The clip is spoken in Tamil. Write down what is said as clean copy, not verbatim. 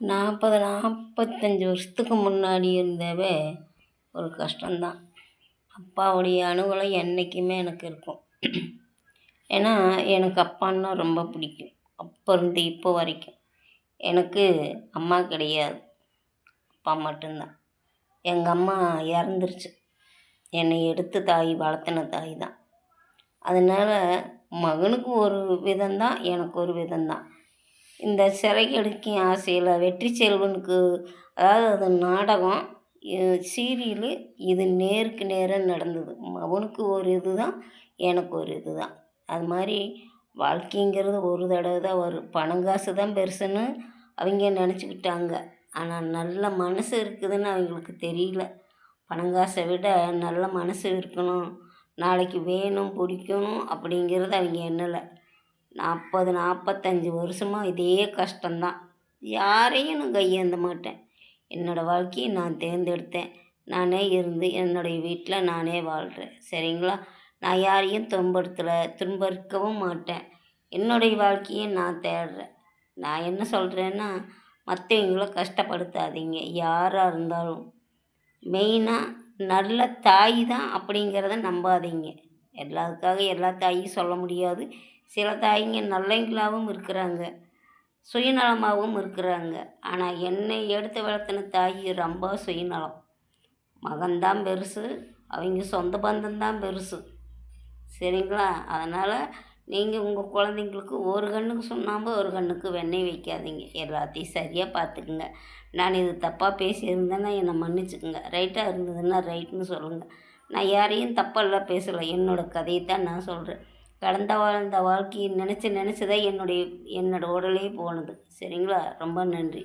45 வருஷத்துக்கு முன்னாடி இருந்தவே ஒரு கஷ்டம்தான். அப்பாவுடைய அனுகூலம் என்றைக்குமே எனக்கு இருக்கும். ஏன்னா எனக்கு அப்பான்னா ரொம்ப பிடிக்கும். அப்போ இருந்து இப்போ வரைக்கும். எனக்கு அம்மா கிடையாது, அப்பா மட்டும்தான். எங்கள் அம்மா இறந்துருச்சு. என்னை எடுத்து தாய் வளர்த்தின தாய் தான். அதனால் மகனுக்கு ஒரு விதம்தான், எனக்கு ஒரு விதம்தான். இந்த சிறகடிக்கும் ஆசையில் வெற்றி செல்வனுக்கு, அதாவது அது நாடகம், சீரியலு, இது நேருக்கு நேராக நடந்தது. அவனுக்கு ஒரு இது தான், எனக்கு ஒரு இது தான். அது மாதிரி வாழ்க்கைங்கிறது ஒரு தடவை தான் வரும். பணம் காசு தான் பெருசுன்னு அவங்க நினச்சிக்கிட்டாங்க. ஆனால் நல்ல மனசு இருக்குதுன்னு அவங்களுக்கு தெரியல. பணங்காசை விட நல்ல மனசு இருக்கணும், நாளைக்கு வேணும் பிடிக்கணும் அப்படிங்கிறது அவங்க எண்ணலை. 45 வருஷமாக இதே கஷ்டம்தான். யாரையும் நான் கையேந்த மாட்டேன். என்னோடய வாழ்க்கையை நான் தேர்ந்தெடுத்தேன். நானே இருந்து என்னுடைய வீட்டில் நானே வாழ்கிறேன். சரிங்களா? நான் யாரையும் துன்புறுத்தவும் மாட்டேன். என்னுடைய வாழ்க்கையை நான் தேடுறேன். நான் என்ன சொல்கிறேன்னா, மற்றவங்கள கஷ்டப்படுத்தாதீங்க யாராக இருந்தாலும். மெயினாக நல்ல தாய் தான் அப்படிங்கிறத நம்பாதீங்க. எல்லாத்துக்காக எல்லா தாயும் சொல்ல முடியாது. சில தாய்ங்க நல்லவங்களாகவும் இருக்கிறாங்க, சுயநலமாகவும் இருக்கிறாங்க. ஆனால் என்னை எடுத்து வளர்த்தின தாய் ரொம்ப சுயநலம். மகன்தான் பெருசு, அவங்க சொந்த பந்தம்தான் பெருசு. சரிங்களா? அதனால் நீங்கள் உங்கள் குழந்தைங்களுக்கு ஒரு கண்ணுக்கு சுண்ணாம்பு ஒரு கண்ணுக்கு வெண்ணெய் வைக்காதீங்க. எல்லாத்தையும் சரியாக பார்த்துக்குங்க. நான் இது தப்பாக பேசியிருந்தேன்னா என்னை மன்னிச்சுக்குங்க. ரைட்டாக இருந்ததுன்னா ரைட்டுன்னு சொல்லுங்கள். நான் யாரையும் தப்பெல்லாம் பேசலை. என்னோடய கதையை தான் நான் சொல்கிறேன். வாழ்ந்த வாழ்க்கையை நினச்சி தான் என்னோடய உடலே போனது. சரிங்களா? ரொம்ப நன்றி.